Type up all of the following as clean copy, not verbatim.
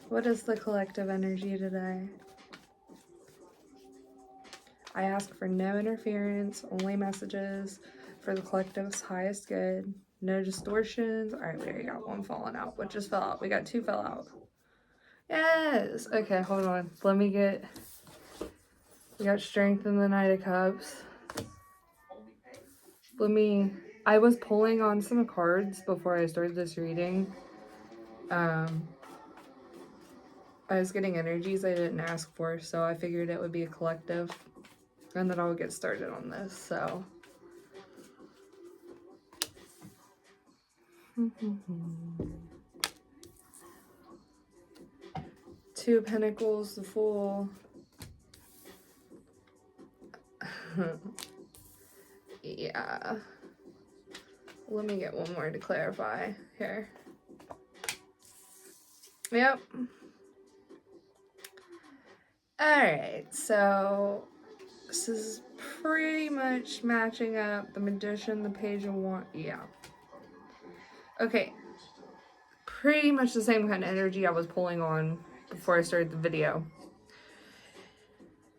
What is the collective energy today? I ask for no interference, only messages for the collective's highest good. No distortions. All right, we already got one falling out. What just fell out? We got two fell out. Yes. Okay, hold on. We got strength in the Knight of Cups. I was pulling on some cards before I started this reading. I was getting energies I didn't ask for, so I figured it would be a collective. And then I'll get started on this, so. Two of Pentacles, the Fool. Yeah. Let me get one more to clarify here. Yep. Alright, so this is pretty much matching up. The Magician, the Page of Wands. Yeah. Okay. Pretty much the same kind of energy I was pulling on before I started the video.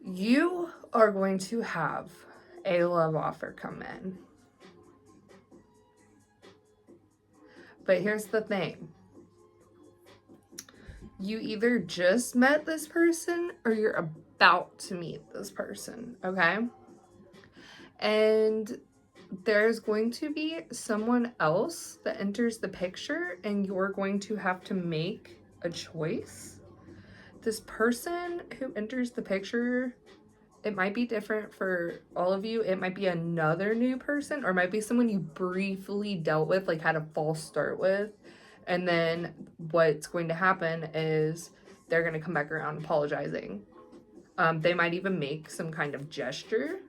You are going to have a love offer come in. But here's the thing. You either just met this person or you're about to meet this person, okay? And there's going to be someone else that enters the picture and you're going to have to make a choice. This person who enters the picture, it might be different for all of you. It might be another new person, or it might be someone you briefly dealt with, like had a false start with. And then what's going to happen is they're going to come back around apologizing. They might even make some kind of gesture,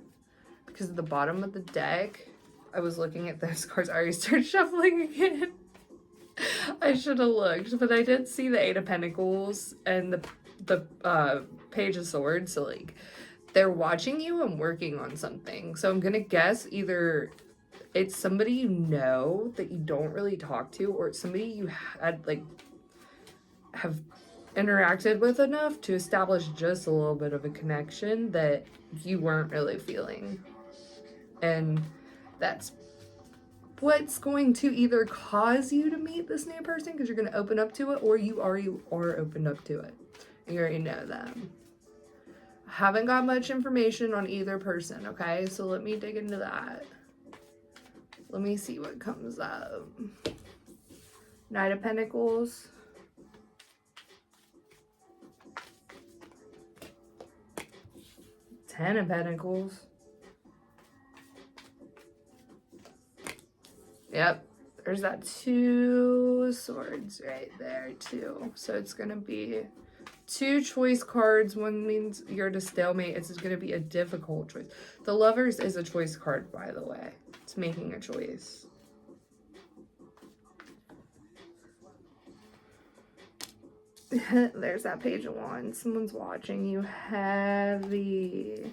because at the bottom of the deck, I was looking at those cards. I already started shuffling again. I should have looked, but I did see the Eight of Pentacles and the Page of Swords. So like, they're watching you and working on something. So I'm gonna guess either it's somebody you know that you don't really talk to, or it's somebody you had like have interacted with enough to establish just a little bit of a connection that you weren't really feeling. And that's what's going to either cause you to meet this new person, because you're going to open up to it, or you already are opened up to it and you already know them. Haven't got much information on either person, okay? So let me dig into that. Let me see what comes up. Knight of Pentacles. Ten of Pentacles. Yep, there's that Two Swords right there too. So it's gonna be two choice cards. One means you're at a stalemate. It's gonna be a difficult choice. The Lovers is a choice card, by the way. It's making a choice. There's that Page of Wands. Someone's watching you heavy.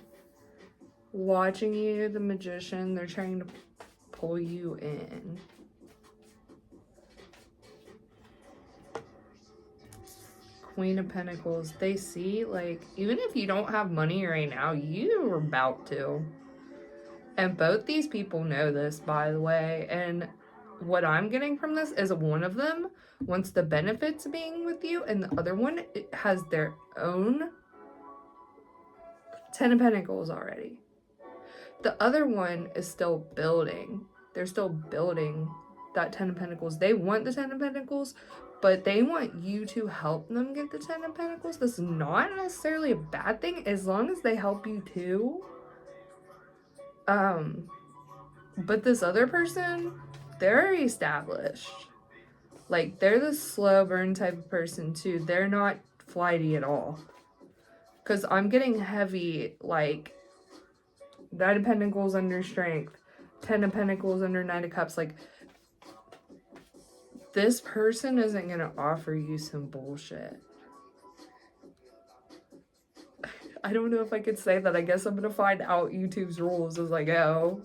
Watching you, the Magician. They're trying to pull you in. Queen of Pentacles. They see, like, even if you don't have money right now, you're about to. And both these people know this, by the way. And what I'm getting from this is one of them wants the benefits of being with you, and the other one has their own Ten of Pentacles already. The other one is still building. They're still building that Ten of Pentacles. They want the Ten of Pentacles, but they want you to help them get the Ten of Pentacles. This is not necessarily a bad thing as long as they help you too. But this other person, they're already established. Like, they're the slow burn type of person too. They're not flighty at all. Because I'm getting heavy, like, Knight of Pentacles under Strength, Ten of Pentacles under Knight of Cups. Like, this person isn't going to offer you some bullshit. I don't know if I could say that. I guess I'm going to find out YouTube's rules as I go.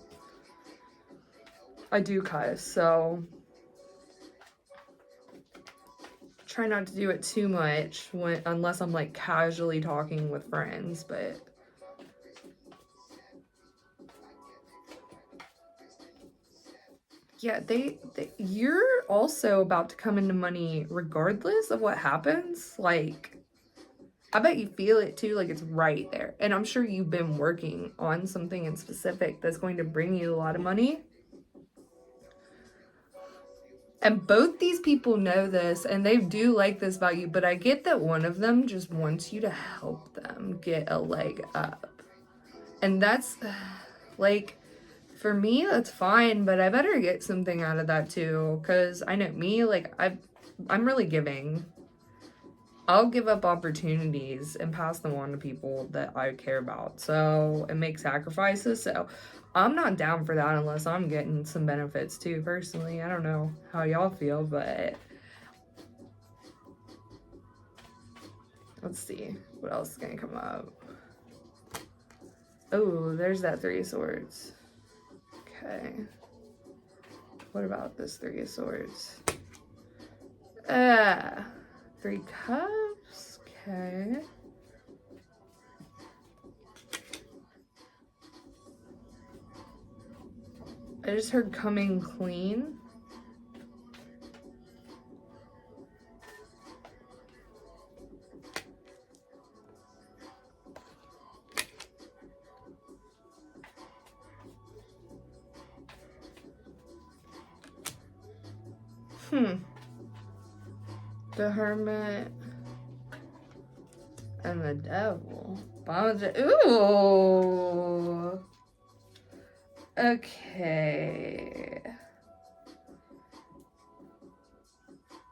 I do cuss, so try not to do it too much unless I'm like casually talking with friends, but yeah, you're also about to come into money regardless of what happens. Like, I bet you feel it too, like it's right there. And I'm sure you've been working on something in specific that's going to bring you a lot of money. And both these people know this and they do like this about you, but I get that one of them just wants you to help them get a leg up. And that's like, for me, that's fine, but I better get something out of that too. Cause I know me, like I'm really giving. I'll give up opportunities and pass them on to people that I care about. So, and make sacrifices. So, I'm not down for that unless I'm getting some benefits too, personally. I don't know how y'all feel, but let's see what else is gonna come up. Oh, there's that Three of Swords. Okay. What about this Three of Swords? Three Cups. Okay. I just heard coming clean. The Hermit and the Devil. Ooh. Okay.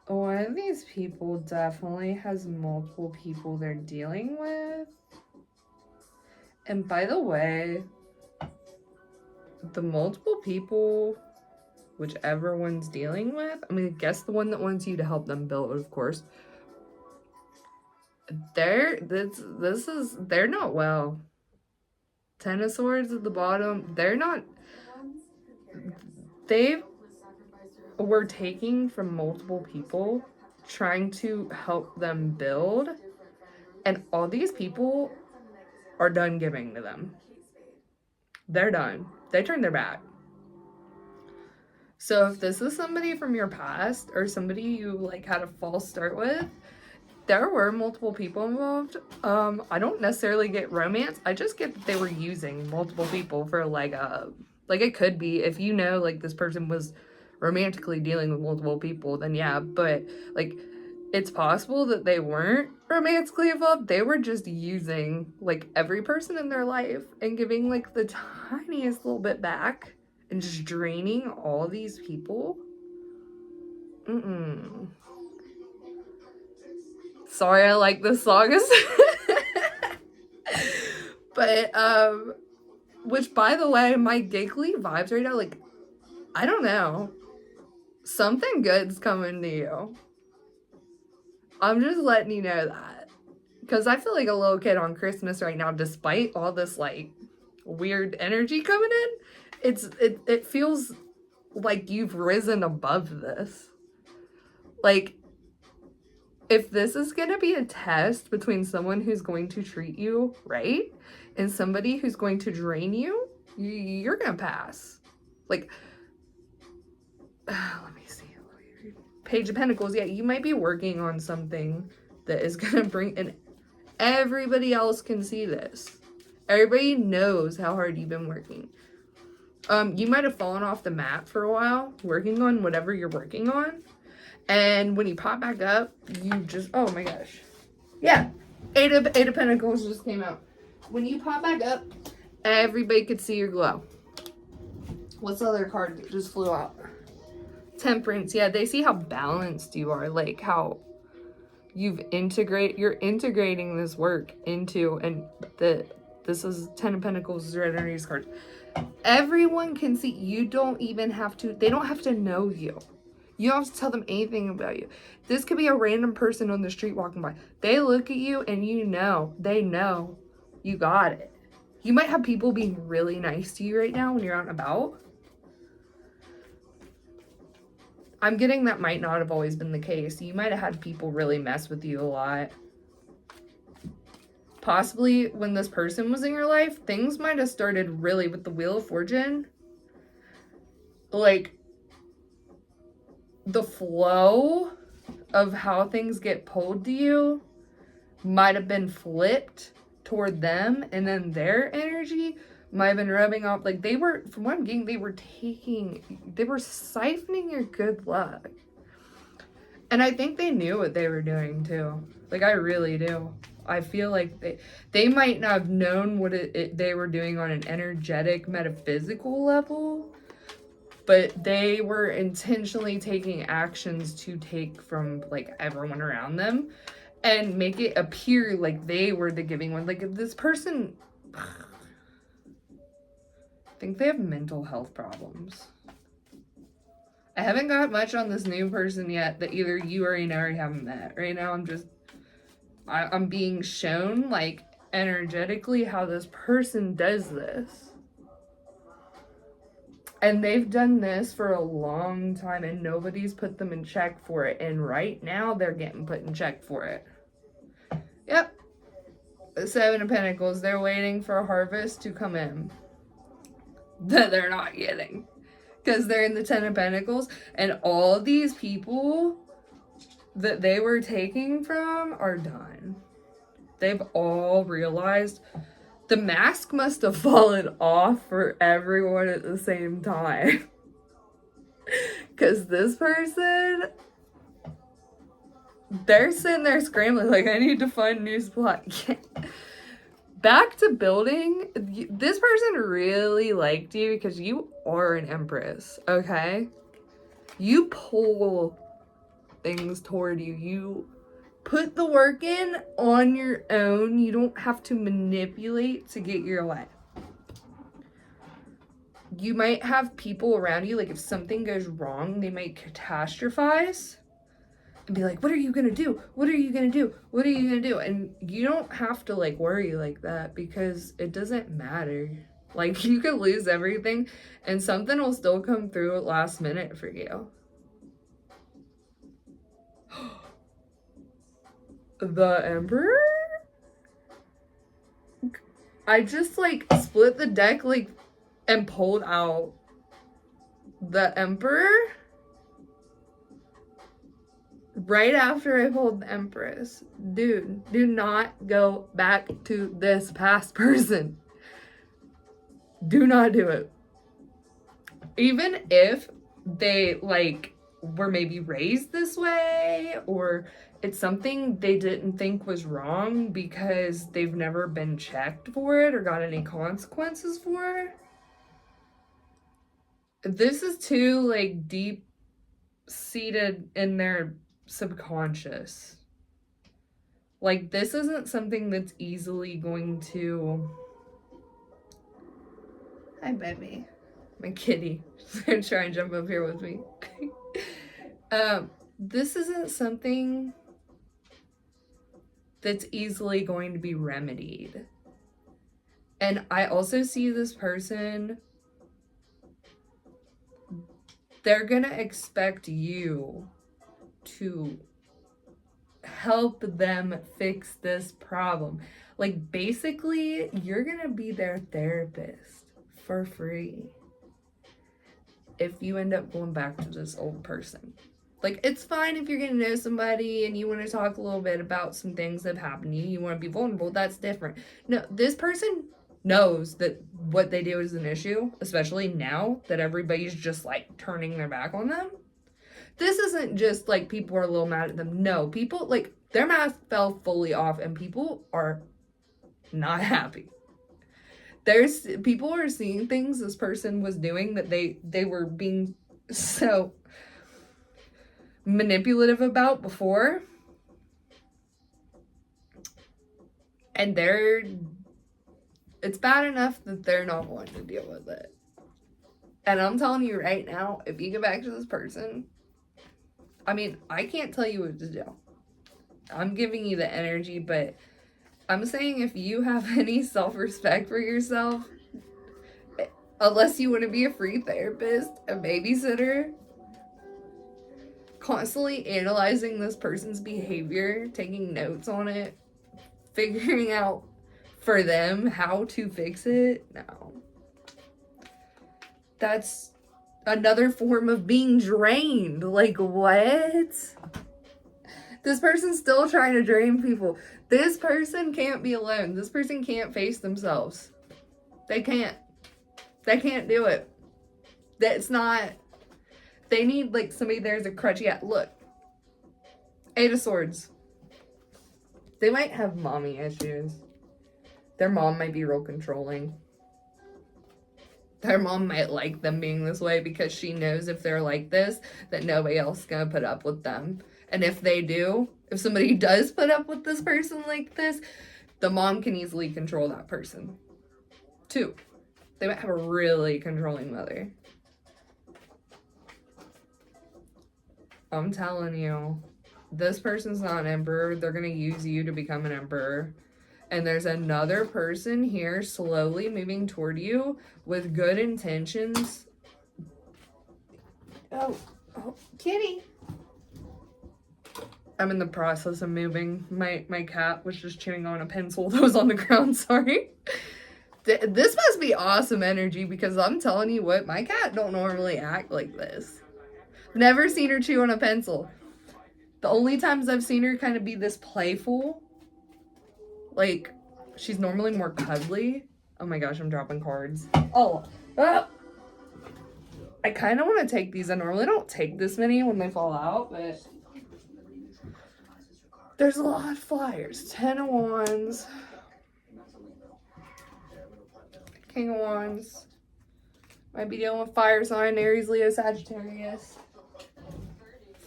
One of these people definitely has multiple people they're dealing with. And by the way, the multiple people, whichever one's dealing with, I mean, I guess the one that wants you to help them build, of course. They're not well. Ten of Swords at the bottom. They were taking from multiple people, trying to help them build, and all these people are done giving to them. They're done. They turned their back. So if this is somebody from your past or somebody you like had a false start with, there were multiple people involved. I don't necessarily get romance. I just get that they were using multiple people for like it could be if you know like this person was romantically dealing with multiple people, then yeah, but like it's possible that they weren't romantically involved. They were just using like every person in their life and giving like the tiniest little bit back and just draining all these people. Sorry, I like this song. But which by the way, my giggly vibes right now, like, I don't know. Something good's coming to you. I'm just letting you know that. Because I feel like a little kid on Christmas right now, despite all this like weird energy coming in. It feels like you've risen above this. Like, if this is going to be a test between someone who's going to treat you right and somebody who's going to drain you, you're going to pass. Like, let me see. Page of Pentacles. Yeah, you might be working on something that is going to bring, and everybody else can see this. Everybody knows how hard you've been working. You might have fallen off the mat for a while, working on whatever you're working on. And when you pop back up, you just, oh my gosh. Yeah, Eight of Pentacles just came out. When you pop back up, everybody could see your glow. What's the other card that just flew out? Temperance. Yeah, they see how balanced you are. Like how you're integrating this work into, and this is 10 of Pentacles is right under these cards. Everyone can see. You don't even have to, they don't have to know you. You don't have to tell them anything about you. This could be a random person on the street walking by. They look at you and they know you got it. You might have people being really nice to you right now when you're out and about. I'm getting that might not have always been the case. You might have had people really mess with you a lot. Possibly when this person was in your life, things might have started really with the Wheel of Fortune. Like, the flow of how things get pulled to you might have been flipped toward them, and then their energy might have been rubbing off. Like, they were, from what I'm getting, they were siphoning your good luck. And I think they knew what they were doing too. Like, I really do. I feel like they might not have known what they were doing on an energetic, metaphysical level, but they were intentionally taking actions to take from, like, everyone around them and make it appear like they were the giving one. Like, if this person, I think they have mental health problems. I haven't got much on this new person yet that either you or Inari haven't met. Right now, I'm being shown, like, energetically how this person does this. And they've done this for a long time, and nobody's put them in check for it. And right now, they're getting put in check for it. Yep. The Seven of Pentacles. They're waiting for a harvest to come in that they're not getting. Because they're in the Ten of Pentacles. And all these people that they were taking from are done. They've all realized the mask must have fallen off for everyone at the same time. Because this person, they're sitting there scrambling like, I need to find a new supply. Back to building, this person really liked you because you are an Empress, okay? You pull things toward you. You put the work in on your own. You don't have to manipulate to get your way. You might have people around you, like if something goes wrong, they might catastrophize and be like, what are you gonna do? What are you gonna do? What are you gonna do? And you don't have to like worry like that because it doesn't matter. Like, you could lose everything and something will still come through at last minute for you. The Emperor? I just like split the deck like and pulled out the Emperor right after I pulled the Empress. Dude, do not go back to this past person. Do not do it. Even if they like were maybe raised this way, or it's something they didn't think was wrong because they've never been checked for it or got any consequences for it. This is too like deep seated in their subconscious. Like, this isn't something that's easily going to... Hi, baby. My kitty. She's gonna try and jump up here with me. This isn't something that's easily going to be remedied. And I also see this person, they're gonna expect you to help them fix this problem. Like, basically, you're gonna be their therapist for free if you end up going back to this old person. Like, it's fine if you're getting to know somebody and you want to talk a little bit about some things that have happened to you. You want to be vulnerable. That's different. No, this person knows that what they do is an issue, especially now that everybody's just, like, turning their back on them. This isn't just, like, people are a little mad at them. No, people, like, their mask fell fully off and people are not happy. People are seeing things this person was doing that they were being so manipulative about before, and it's bad enough that they're not wanting to deal with it. And I'm telling you right now, if you go back to this person, I mean, I can't tell you what to do. I'm giving you the energy, but I'm saying if you have any self-respect for yourself, unless you want to be a free therapist, a babysitter, constantly analyzing this person's behavior, taking notes on it, figuring out for them how to fix it. No. That's another form of being drained. Like, what? This person's still trying to drain people. This person can't be alone. This person can't face themselves. They can't. They can't do it. That's not... They need, like, somebody there's a crutch. Yeah, look. 8 of Swords. They might have mommy issues. Their mom might be real controlling. Their mom might like them being this way because she knows if they're like this, that nobody else is going to put up with them. And if they do, if somebody does put up with this person like this, the mom can easily control that person. 2, they might have a really controlling mother. I'm telling you, this person's not an emperor. They're going to use you to become an emperor. And there's another person here slowly moving toward you with good intentions. Oh, kitty. I'm in the process of moving. My cat was just chewing on a pencil that was on the ground. Sorry. This must be awesome energy because I'm telling you what, my cat don't normally act like this. Never seen her chew on a pencil. The only times I've seen her kind of be this playful, like, she's normally more cuddly. Oh my gosh, I'm dropping cards. Oh, I kind of want to take these. I normally don't take this many when they fall out, but there's a lot of flyers. 10 of Wands. King of Wands. Might be dealing with fire sign, Aries, Leo, Sagittarius.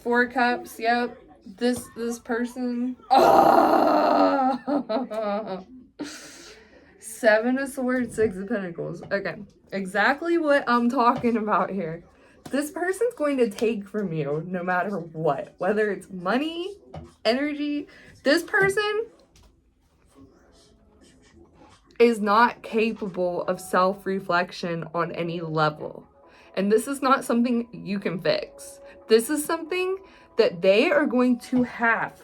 4 Cups, yep. This person. Oh! 7 of Swords, 6 of Pentacles. Okay, exactly what I'm talking about here. This person's going to take from you no matter what. Whether it's money, energy. This person is not capable of self-reflection on any level. And this is not something you can fix. This is something that they are going to have.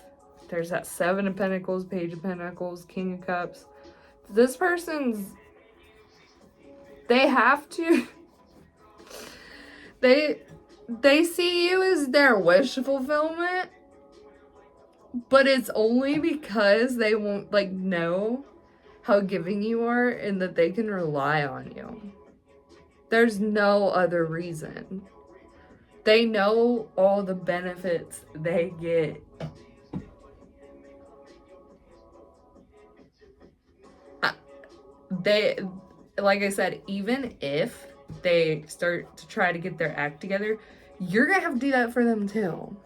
There's that 7 of Pentacles, Page of Pentacles, King of Cups. This person's... They have to... They see you as their wish fulfillment. But it's only because they won't, like, know how giving you are and that they can rely on you. There's no other reason. They know all the benefits they get. Like I said, even if they start to try to get their act together, you're gonna have to do that for them too.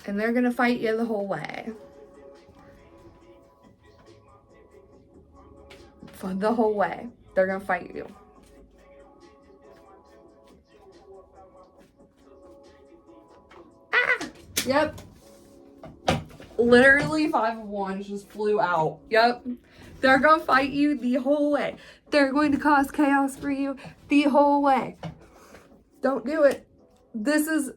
And they're gonna fight you the whole way. For the whole way. They're gonna fight you. Ah! Yep. Literally 5 of Wands just flew out. Yep. They're gonna fight you the whole way. They're going to cause chaos for you the whole way. Don't do it. This is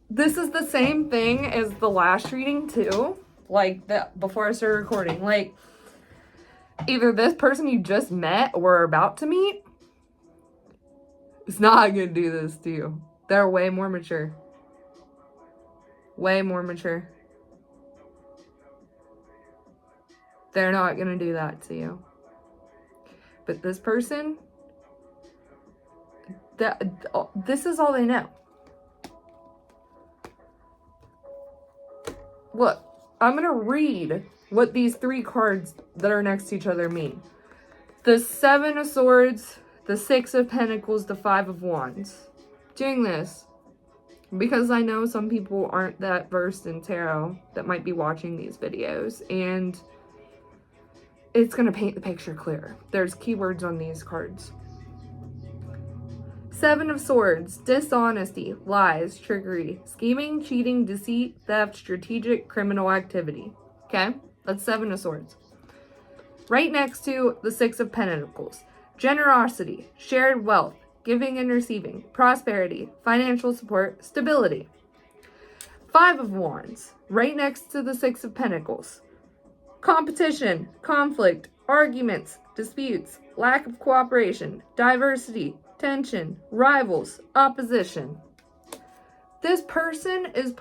the same thing as the last reading too. Like that before I started recording. Like either this person you just met or are about to meet is not gonna do this to you. They're way more mature. Way more mature. They're not gonna do that to you. But this person, this is all they know. Look, I'm gonna read what these 3 cards that are next to each other mean. The 7 of Swords, the 6 of Pentacles, the 5 of Wands. Doing this because I know some people aren't that versed in tarot that might be watching these videos, and it's going to paint the picture clear. There's keywords on these cards. 7 of Swords, dishonesty, lies, trickery, scheming, cheating, deceit, theft, strategic, criminal activity. Okay? That's 7 of Swords. Right next to the 6 of Pentacles, generosity, shared wealth, giving and receiving, prosperity, financial support, stability. 5 of Wands, right next to the 6 of Pentacles. Competition, conflict, arguments, disputes, lack of cooperation, diversity, tension, rivals, opposition. This person is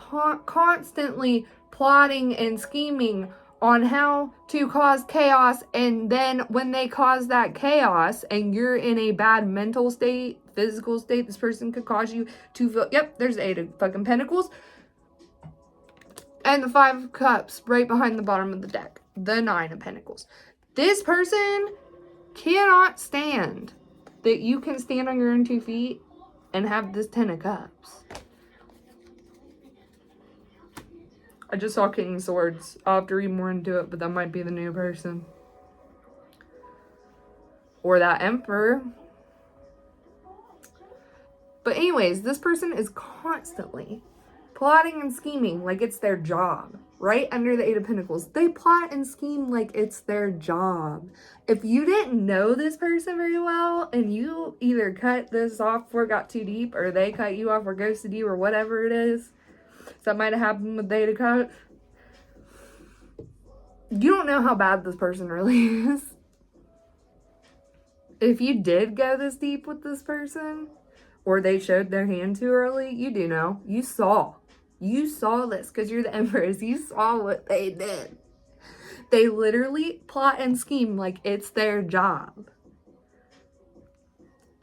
constantly plotting and scheming on how to cause chaos, and then when they cause that chaos and you're in a bad mental state, physical state, this person could cause you to feel, yep, there's 8 of fucking Pentacles and the 5 of Cups right behind the bottom of the deck, the 9 of Pentacles. This person cannot stand that you can stand on your own 2 feet and have this 10 of Cups. I just saw King of Swords. I'll have to read more into it, but that might be the new person. Or that Emperor. But anyways, this person is constantly plotting and scheming like it's their job. Right under the 8 of Pentacles. They plot and scheme like it's their job. If you didn't know this person very well, and you either cut this off before it got too deep, or they cut you off or ghosted you, or whatever it is, that might have happened with Eight of Cups. You don't know how bad this person really is. If you did go this deep with this person, or they showed their hand too early, you do know. You saw this because you're the Empress. You saw what they did. They literally plot and scheme like it's their job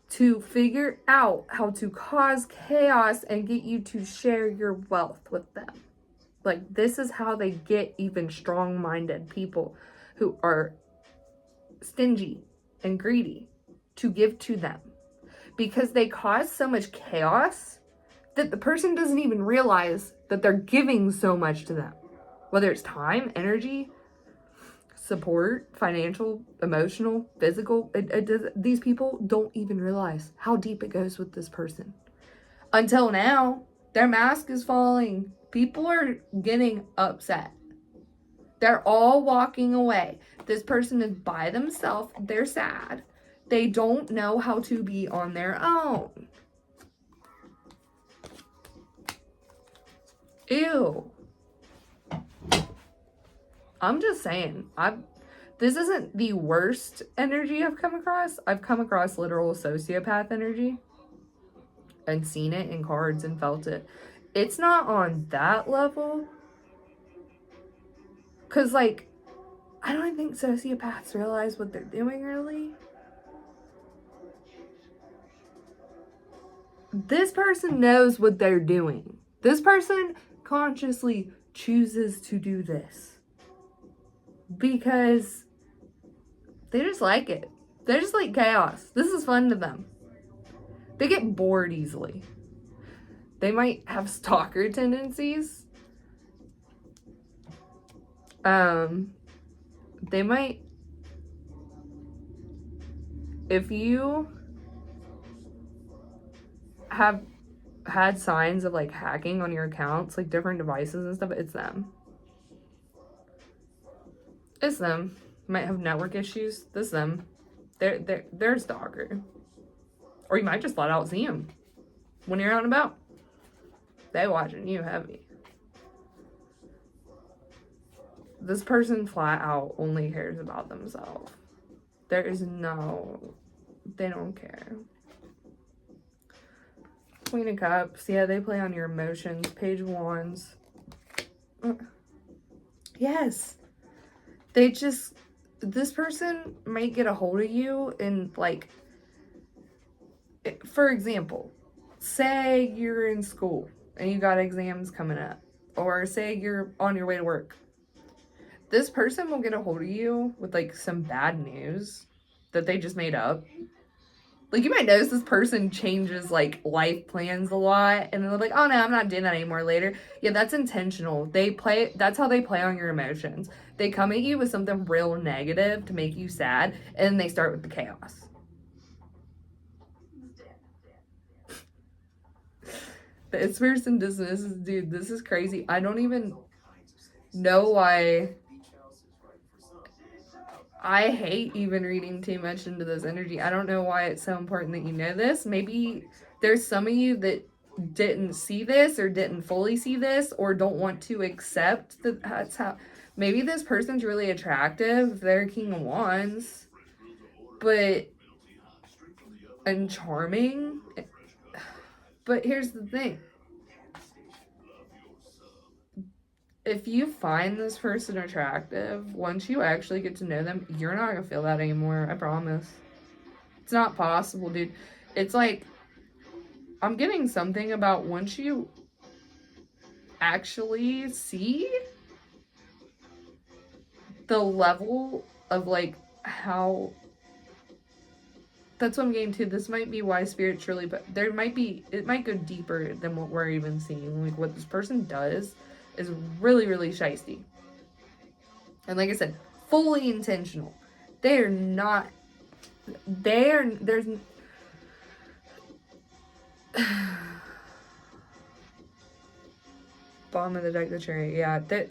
to figure out how to cause chaos and get you to share your wealth with them. Like, this is how they get even strong-minded people who are stingy and greedy to give to them. Because they cause so much chaos that the person doesn't even realize that they're giving so much to them. Whether it's time, energy, support, financial, emotional, physical. These people don't even realize how deep it goes with this person. Until now, their mask is falling. People are getting upset. They're all walking away. This person is by themselves. They're sad. They don't know how to be on their own. Ew. I'm just saying, this isn't the worst energy I've come across. I've come across literal sociopath energy and seen it in cards and felt it. It's not on that level. Because, like, I don't think sociopaths realize what they're doing, really. This person knows what they're doing. This person consciously chooses to do this because they just like it. They just like chaos. This is fun to them. They get bored easily. They might have stalker tendencies. They might, if you have had signs of like hacking on your accounts, like different devices and stuff, it's them. It's them. Might have network issues. This is them. They're a stalker. Or you might just flat out see them when you're out and about. They watching you heavy. This person flat out only cares about themselves. There is no, they don't care. Queen of Cups, yeah, they play on your emotions. Page of Wands. Yes. They just, this person might get a hold of you and, like, for example, say you're in school and you got exams coming up, or say you're on your way to work. This person will get a hold of you with, like, some bad news that they just made up. Like, you might notice this person changes, like, life plans a lot, and then they're like, oh, no, I'm not doing that anymore later. Yeah, that's intentional. That's how they play on your emotions. They come at you with something real negative to make you sad, and then they start with the chaos. This person dismisses, dude, this is crazy. I don't even know why I hate even reading too much into this energy. I don't know why it's so important that you know this. Maybe there's some of you that didn't see this or didn't fully see this or don't want to accept that that's how. Maybe this person's really attractive. They're King of Wands, but and charming. But here's the thing. If you find this person attractive, once you actually get to know them, you're not gonna feel that anymore. I promise. It's not possible, dude. It's like, I'm getting something about once you actually see the level of like how. That's what I'm getting to. This might be why spiritually, but it might go deeper than what we're even seeing. Like, what this person does is really, really shisty. And like I said, fully intentional. They're not, there's, Bottom of the deck, the Chariot. Yeah, that,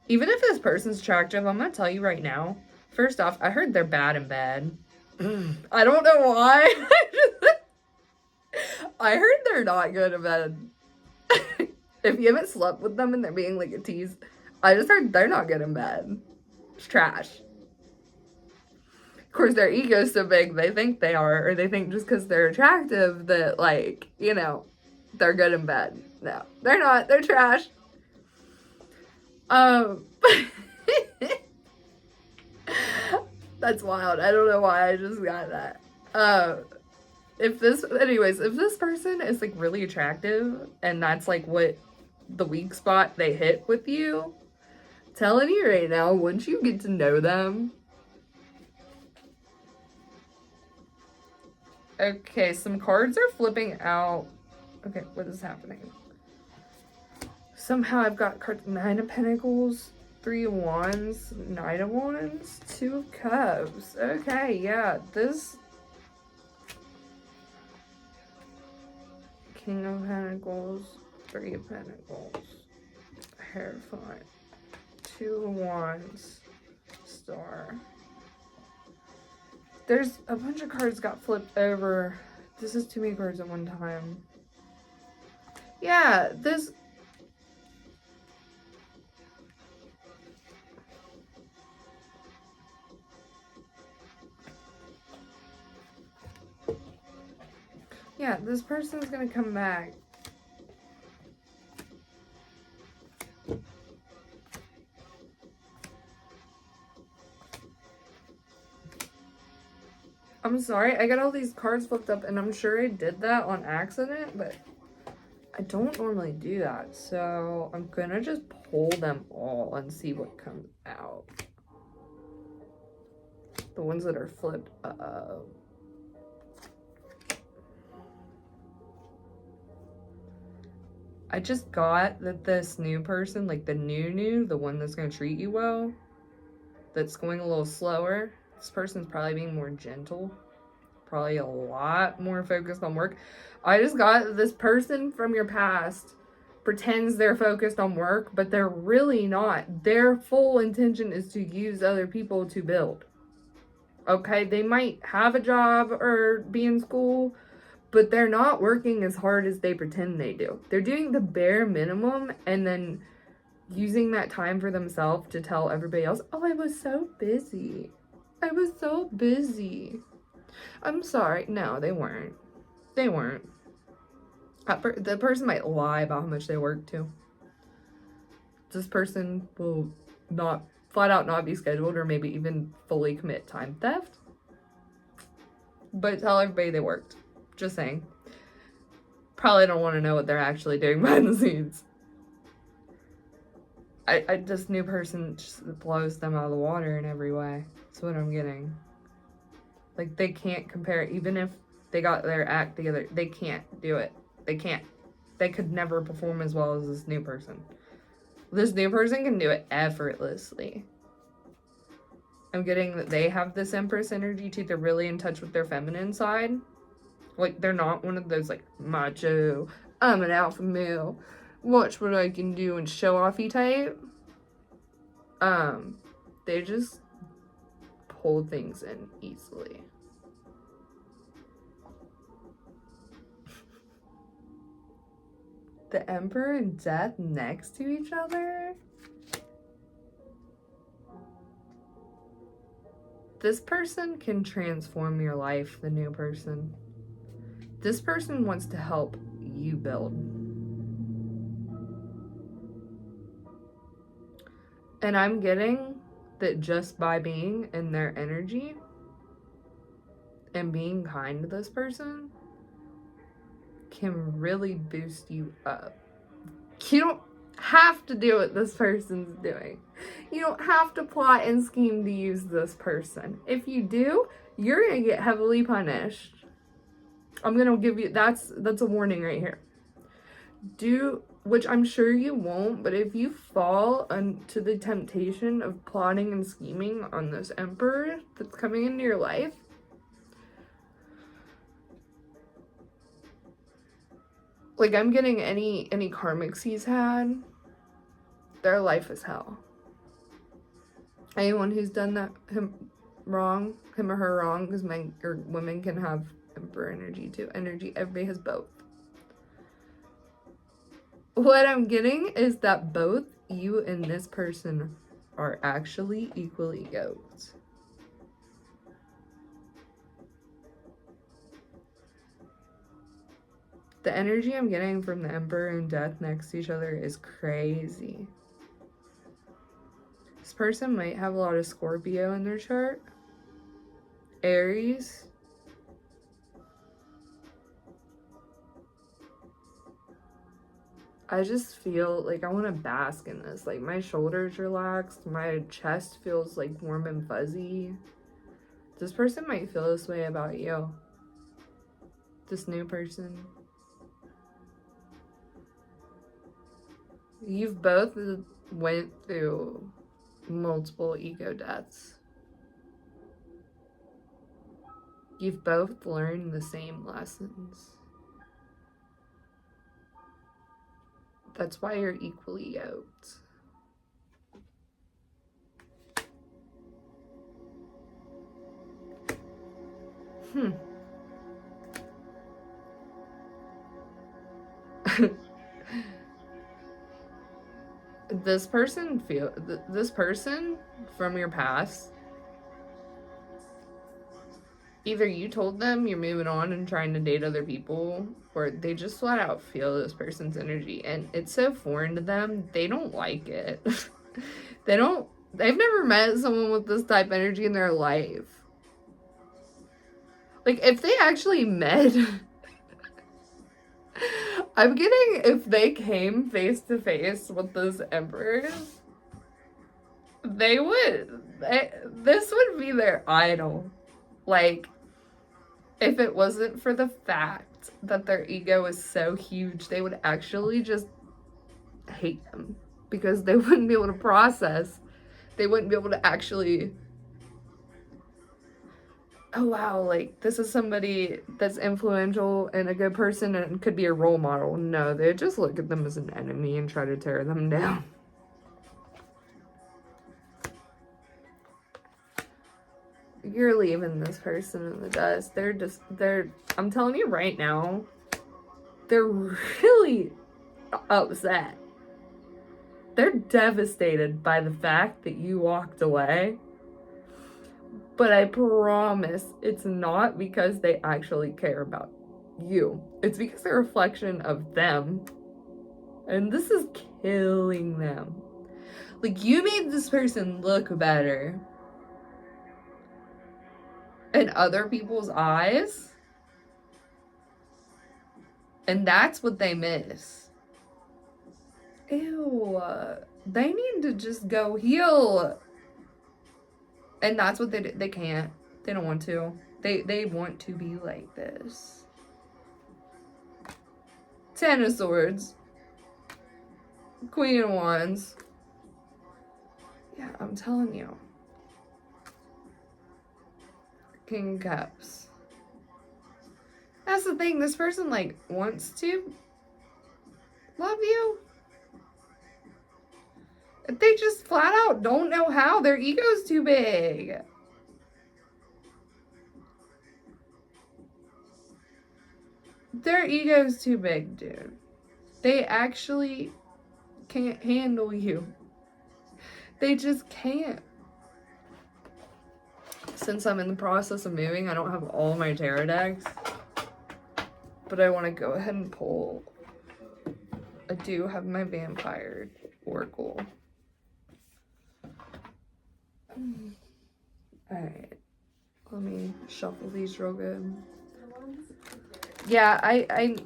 even if this person's attractive, I'm gonna tell you right now, first off, I heard they're bad in bed. I don't know why. I heard they're not good in bed. If you haven't slept with them and they're being like a tease, I just heard they're not good in bed. It's trash. Of course, their ego's so big, they think they are, or they think just because they're attractive that, like, you know, they're good in bed. No, they're not. They're trash. That's wild. I don't know why I just got that. If this person is like really attractive and that's like what the weak spot they hit with you, telling you right now, once you get to know them. Okay, some cards are flipping out. Okay, what is happening? Somehow I've got cards, 9 of Pentacles, 3 of Wands, Knight of Wands, 2 of Cups. Okay, yeah, this King of Pentacles, 3 of Pentacles, Hierophant, 2 of Wands, Star. There's a bunch of cards got flipped over. This is too many cards at one time. Yeah, this... Yeah, this person's gonna come back. I'm sorry, I got all these cards flipped up, and I'm sure I did that on accident, but I don't normally do that, so I'm gonna just pull them all and see what comes out. The ones that are flipped up. I just got that this new person, like the the one that's gonna treat you well, that's going a little slower, this person's probably being more gentle, probably a lot more focused on work. I just got this person from your past pretends they're focused on work, but they're really not. Their full intention is to use other people to build. Okay, they might have a job or be in school, but they're not working as hard as they pretend they do. They're doing the bare minimum and then using that time for themselves to tell everybody else, oh, I was so busy. I was so busy. I'm sorry. No, they weren't. They weren't. The person might lie about how much they work too. This person will not flat out not be scheduled or maybe even fully commit time theft. But tell everybody they worked. Just saying. Probably don't want to know what they're actually doing behind the scenes. This new person just blows them out of the water in every way. That's what I'm getting. Like, they can't compare, even if they got their act together, they can't do it. They can't. They could never perform as well as this new person. This new person can do it effortlessly. I'm getting that they have this Empress energy too. They're really in touch with their feminine side. Like, they're not one of those, like, macho, I'm an alpha male, watch what I can do and show offy type. They just hold things in easily. The Emperor and Death next to each other? This person can transform your life, the new person. This person wants to help you build. And I'm getting that just by being in their energy and being kind to this person can really boost you up. You don't have to do what this person's doing. You don't have to plot and scheme to use this person. If you do, you're gonna get heavily punished. I'm gonna give you, that's a warning right here. Which I'm sure you won't, but if you fall into the temptation of plotting and scheming on this Emperor that's coming into your life, like, I'm getting any karmics he's had, their life is hell. Anyone who's done that him or her wrong, because men or women can have Emperor energy too. Everybody has both. What I'm getting is that both you and this person are actually equally yoked. The energy I'm getting from the Emperor and Death next to each other is crazy. This person might have a lot of Scorpio in their chart. Aries. I just feel like I want to bask in this. Like, my shoulders relaxed. My chest feels like warm and fuzzy. This person might feel this way about you. This new person. You've both went through multiple ego deaths. You've both learned the same lessons. That's why you're equally yoked. This person from your past, either you told them you're moving on and trying to date other people, or they just flat out feel this person's energy, and it's so foreign to them, they don't like it. They've never met someone with this type of energy in their life. Like, if they actually met, I'm getting, if they came face to face with this Emperor, this would be their idol. Like, if it wasn't for the fact that their ego is so huge, they would actually just hate them, because they wouldn't be able to process. They wouldn't be able to actually, oh wow, like, this is somebody that's influential and a good person and could be a role model. No, they just look at them as an enemy and try to tear them down. You're leaving this person in the dust. I'm telling you right now, they're really upset. They're devastated by the fact that you walked away. But I promise it's not because they actually care about you. It's because they're a reflection of them. And this is killing them. Like, you made this person look better in other people's eyes, and that's what they miss. Ew, they need to just go heal. And that's what they can't. They don't want to. They want to be like this. Ten of Swords. Queen of Wands. Yeah, I'm telling you. King of Cups. That's the thing. This person, like, wants to love you. They just flat out don't know how. Their ego's too big. Their ego's too big, dude. They actually can't handle you. They just can't. Since I'm in the process of moving, I don't have all my tarot decks. But I want to go ahead and pull. I do have my vampire oracle. Alright. Let me shuffle these real good. Yeah, I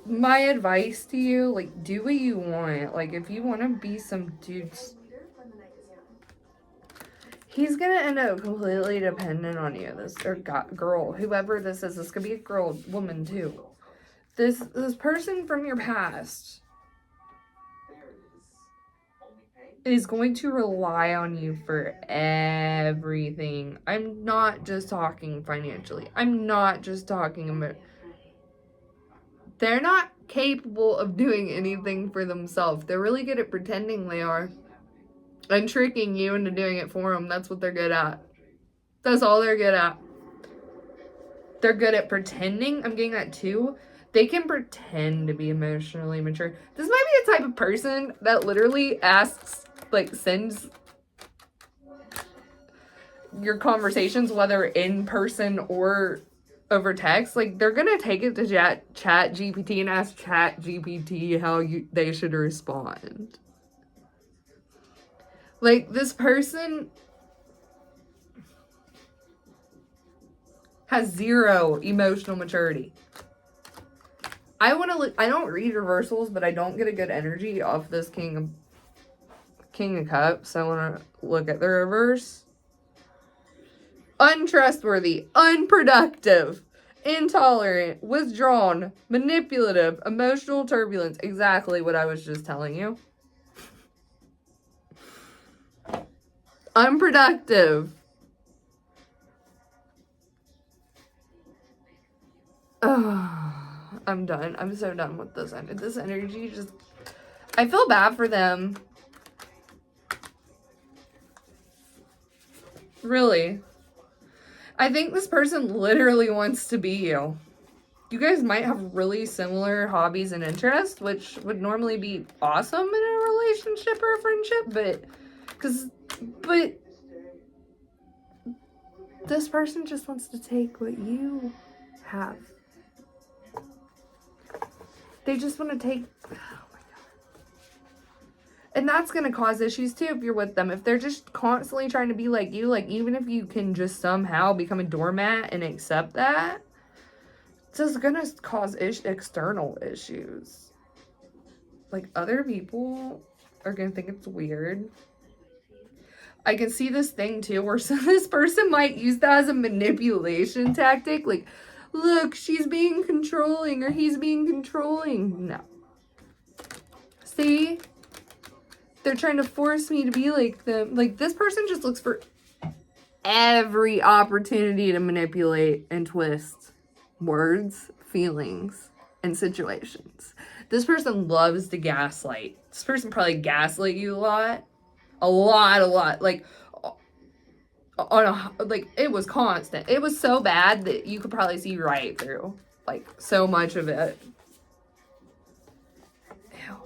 my advice to you, like, do what you want. Like, if you want to be some dudes, he's gonna end up completely dependent on you. This or girl, whoever this is. This could be a girl, woman too. This person from your past is going to rely on you for everything. I'm not just talking financially. I'm not just talking about. They're not capable of doing anything for themselves. They're really good at pretending they are. And tricking you into doing it for them. That's what they're good at. That's all they're good at. They're good at pretending. I'm getting that too. They can pretend to be emotionally mature. This might be a type of person that literally asks, like, sends your conversations, whether in person or over text. Like, they're gonna take it to chat GPT and ask chat GPT how they should respond. Like, this person has zero emotional maturity. I don't read reversals, but I don't get a good energy off this King of Cups. So I want to look at the reverse. Untrustworthy, unproductive, intolerant, withdrawn, manipulative, emotional turbulence. Exactly what I was just telling you. Unproductive. Oh, I'm done. I'm so done with this. This energy just... I feel bad for them. Really. I think this person literally wants to be you. You guys might have really similar hobbies and interests, which would normally be awesome in a relationship or a friendship, but this person just wants to take what you have. They just want to take, oh my God. And that's going to cause issues too if you're with them. If they're just constantly trying to be like you, like, even if you can just somehow become a doormat and accept that, it's just going to cause external issues. Like, other people are going to think it's weird. I can see this thing too where this person might use that as a manipulation tactic. Like, look, she's being controlling or he's being controlling. No. See? They're trying to force me to be like them. Like, this person just looks for every opportunity to manipulate and twist words, feelings, and situations. This person loves to gaslight. This person probably gaslit you a lot. A lot. Like, it was constant. It was so bad that you could probably see right through, like, so much of it. Ew.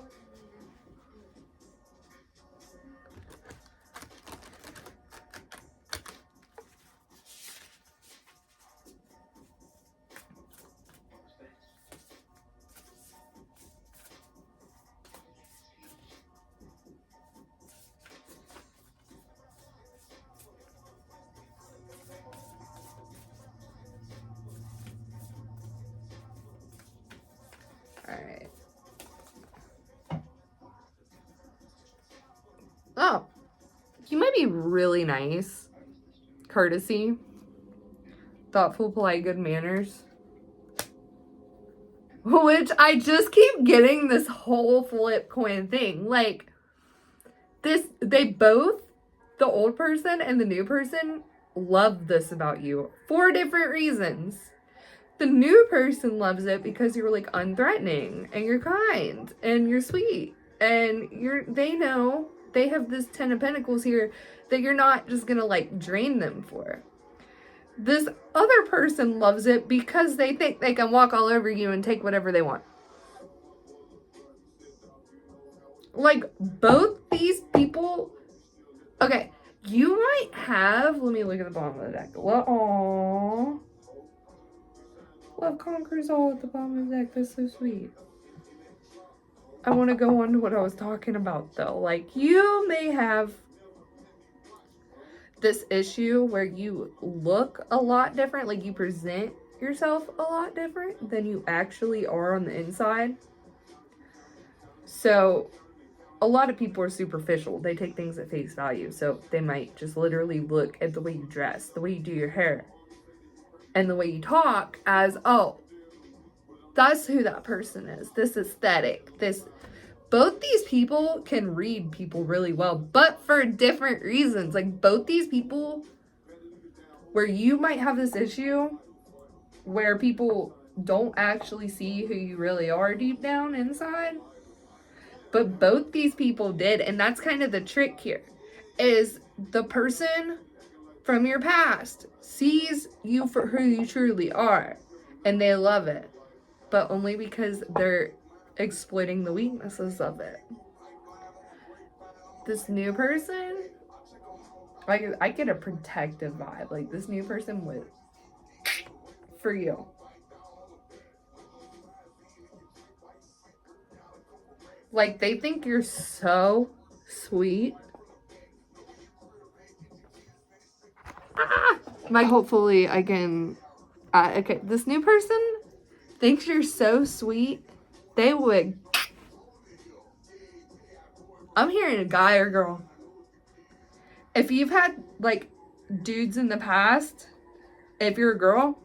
Alright. Oh. You might be really nice. Courtesy. Thoughtful, polite, good manners. Which I just keep getting this whole flip coin thing. Like, they both, the old person and the new person, love this about you for different reasons. The new person loves it because you're, like, unthreatening and you're kind and you're sweet and they know they have this 10 of Pentacles here that you're not just gonna, like, drain them for. This other person loves it because they think they can walk all over you and take whatever they want. Like, both these people... Okay, you might have... Let me look at the bottom of the deck. Aww. Love conquers all at the bottom of the deck. That's so sweet. I want to go on to what I was talking about, though. Like, you may have this issue where you look a lot different. Like, you present yourself a lot different than you actually are on the inside. So... a lot of people are superficial. They take things at face value. So they might just literally look at the way you dress, the way you do your hair, and the way you talk as, oh, that's who that person is. This aesthetic. Both these people can read people really well, but for different reasons. Like, both these people, where you might have this issue where people don't actually see who you really are deep down inside. But both these people did, and that's kind of the trick here, is the person from your past sees you for who you truly are, and they love it, but only because they're exploiting the weaknesses of it. This new person, I get a protective vibe. Like, this new person would, for you. Like, they think you're so sweet. Hopefully I can... okay, this new person thinks you're so sweet. They would... I'm hearing a guy or girl. If you've had, like, dudes in the past, if you're a girl,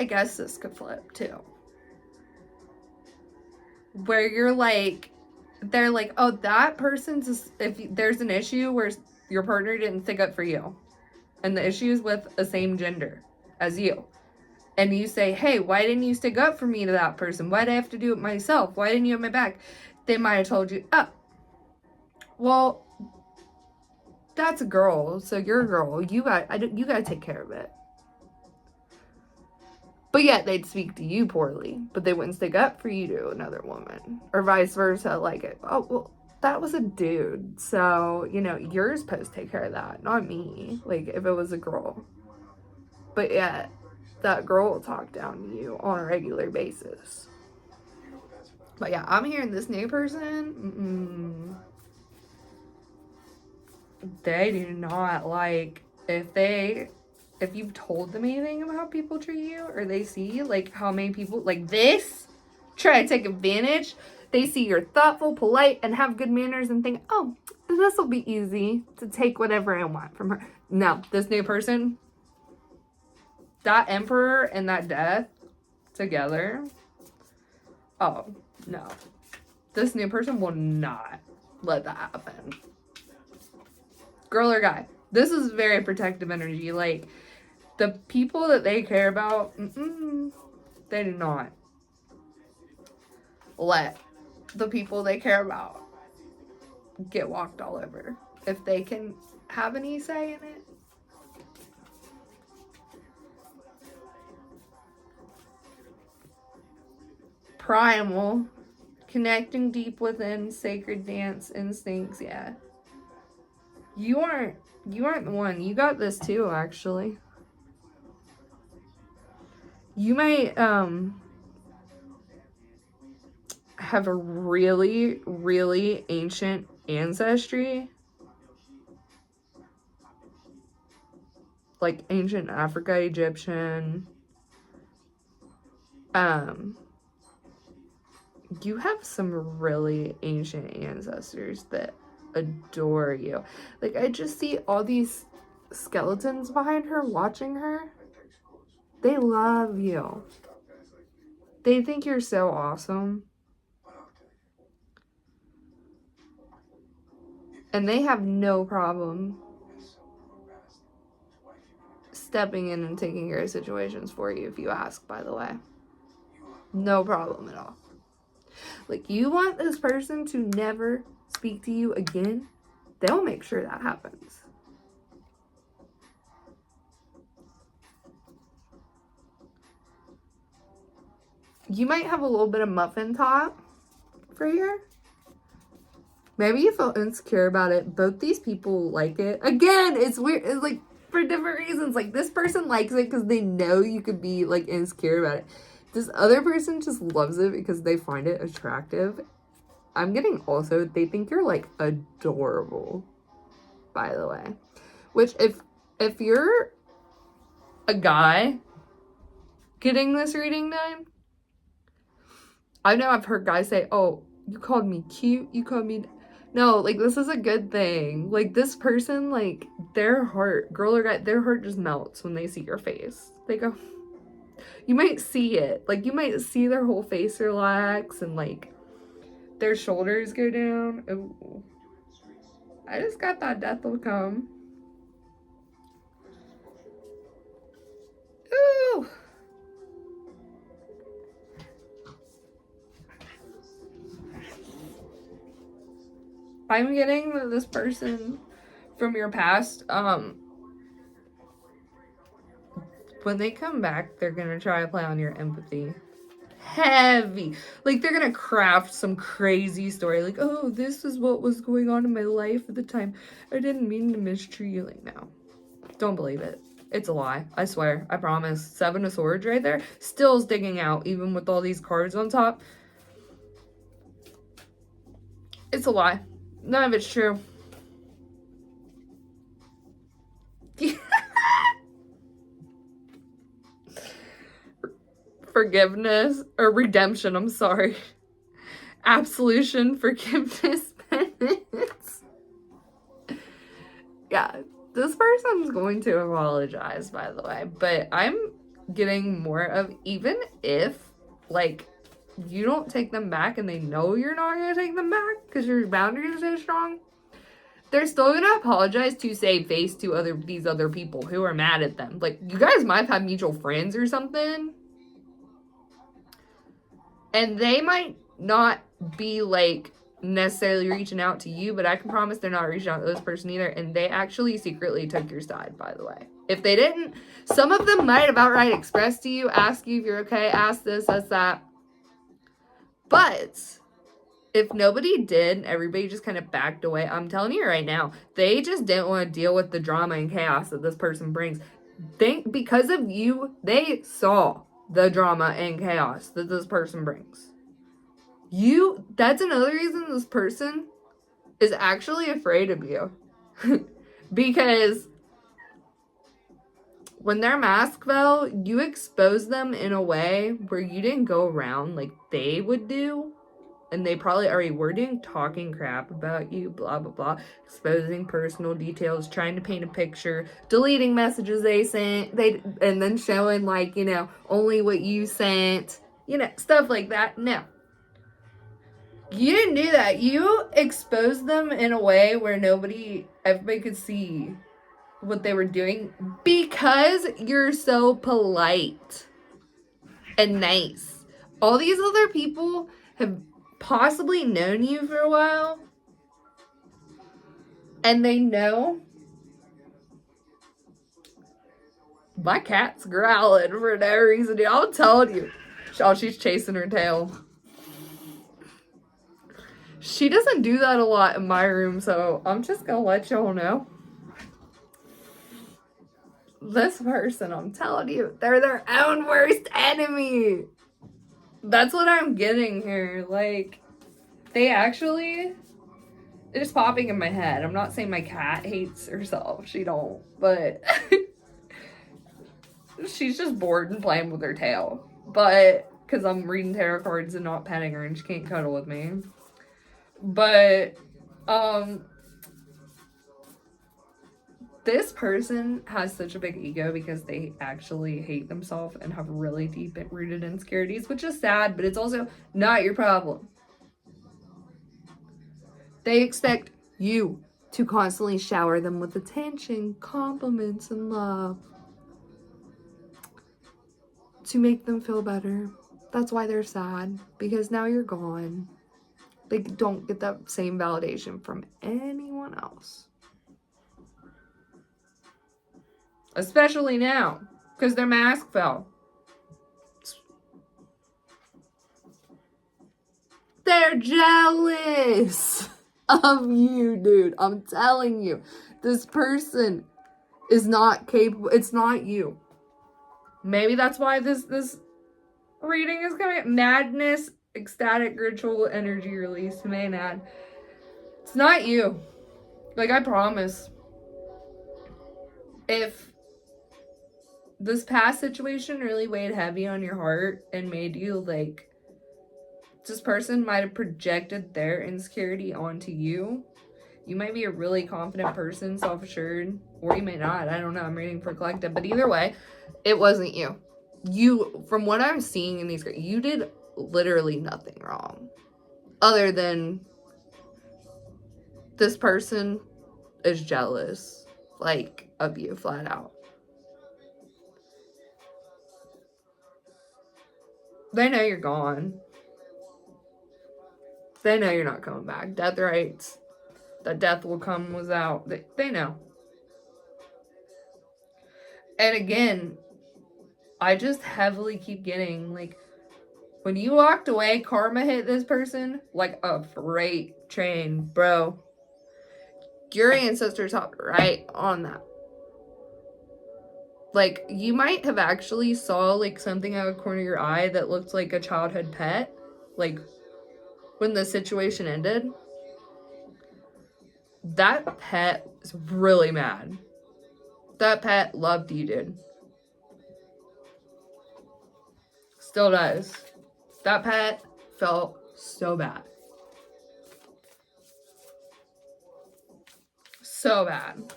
I guess this could flip, too. Where you're like, they're like, oh, that person's, if there's an issue where your partner didn't stick up for you, and the issue is with the same gender as you, and you say, hey, why didn't you stick up for me to that person? Why did I have to do it myself? Why didn't you have my back? They might have told you, oh, well, that's a girl, so you're a girl. You gotta take care of it. But yet they'd speak to you poorly, but they wouldn't stick up for you to another woman, or vice versa. Like, oh, well, that was a dude, so, you know, you're supposed to take care of that, not me. Like, if it was a girl. But yet, that girl will talk down to you on a regular basis. But yeah, I'm hearing this new person, they do not like, if you've told them anything about how people treat you, or they see, like, how many people, like this, try to take advantage, they see you're thoughtful, polite, and have good manners and think, oh, this will be easy to take whatever I want from her. No, this new person, that Emperor and that Death together, oh, no. This new person will not let that happen. Girl or guy. This is very protective energy. Like, the people that they care about, they do not let the people they care about get walked all over. If they can have any say in it. Primal. Connecting deep within, sacred dance, instincts, yeah. You aren't the one. You got this too, actually. You might have a really, really ancient ancestry. Like ancient Africa, Egyptian. You have some really ancient ancestors that adore you. Like, I just see all these skeletons behind her watching her. They love you. They think you're so awesome. And they have no problem stepping in and taking care of situations for you if you ask, by the way. No problem at all. Like, you want this person to never speak to you again, they'll make sure that happens. you might have a little bit of muffin top for here. Maybe you feel insecure about it. Both these people like it. Again, it's weird. It's like for different reasons. Like this person likes it because they know you could be like insecure about it. This other person just loves it because they find it attractive. I'm getting also, they think you're like adorable, by the way. Which if you're a guy getting this reading done, I know I've heard guys say, oh, you called me cute, you called me... No, like, this is a good thing. Like, this person, like, their heart, girl or guy, their heart just melts when they see your face. They go... You might see it. Like, you might see their whole face relax and, like, their shoulders go down. Ooh. I just got that death will come. Ooh. I'm getting that this person from your past, when they come back, they're gonna try to play on your empathy. Heavy. Like, they're gonna craft some crazy story. Like, oh, this is what was going on in my life at the time. I didn't mean to mistreat you. Like, no. Don't believe it. It's a lie. I swear. I promise. 7 of Swords right there. Still sticking out, even with all these cards on top. It's a lie. None of it's true. Forgiveness. Or redemption, I'm sorry. Absolution, forgiveness, penance. Yeah, this person's going to apologize, by the way. But I'm getting more of, even if, like, you don't take them back and they know you're not going to take them back because your boundaries are so strong, they're still going to apologize to save face to these other people who are mad at them. Like, you guys might have had mutual friends or something. And they might not be, like, necessarily reaching out to you, but I can promise they're not reaching out to this person either. And they actually secretly took your side, by the way. If they didn't, some of them might have outright expressed to you, ask you if you're okay, ask this, ask that. But if nobody did, everybody just kind of backed away. I'm telling you right now, they just didn't want to deal with the drama and chaos that this person brings. Because of you, they saw the drama and chaos that this person brings. That's another reason this person is actually afraid of you. Because when their mask fell, you exposed them in a way where you didn't go around like they would do. And they probably already were doing talking crap about you, blah, blah, blah. Exposing personal details, trying to paint a picture, deleting messages they sent, and then showing, like, you know, only what you sent, you know, stuff like that. No. You didn't do that. You exposed them in a way where everybody could see what they were doing because you're so polite and nice. All these other people have possibly known you for a while, and they know. My cat's growling for no reason. I'm telling you. Oh, she's chasing her tail. She doesn't do that a lot in my room, so I'm just gonna let y'all know. This person, I'm telling you, they're their own worst enemy. That's what I'm getting here. Like, it's just popping in my head. I'm not saying my cat hates herself. She don't. But she's just bored and playing with her tail. But, because I'm reading tarot cards and not petting her and she can't cuddle with me. But, this person has such a big ego because they actually hate themselves and have really deep-rooted insecurities, which is sad, but it's also not your problem. They expect you to constantly shower them with attention, compliments, and love to make them feel better. That's why they're sad, because now you're gone. They don't get that same validation from anyone else. Especially now, because their mask fell. They're jealous of you, dude. I'm telling you. This person is not capable. It's not you. Maybe that's why this reading is coming. Madness, ecstatic ritual, energy release, Maynard. It's not you. Like, I promise. If this past situation really weighed heavy on your heart and made you, like, this person might have projected their insecurity onto you. You might be a really confident person, self-assured, or you may not. I don't know. I'm reading for collective. But either way, it wasn't you. You, from what I'm seeing in these, you did literally nothing wrong. Other than this person is jealous, like, of you, flat out. They know you're gone. They know you're not coming back. Death rights. That death will come without. They know. And again, I just heavily keep getting, like, when you walked away, karma hit this person like a freight train, bro. Your ancestors hopped right on that. Like, you might have actually saw, like, something out of the corner of your eye that looked like a childhood pet. Like, when the situation ended. That pet is really mad. That pet loved you, dude. Still does. That pet felt so bad. So bad.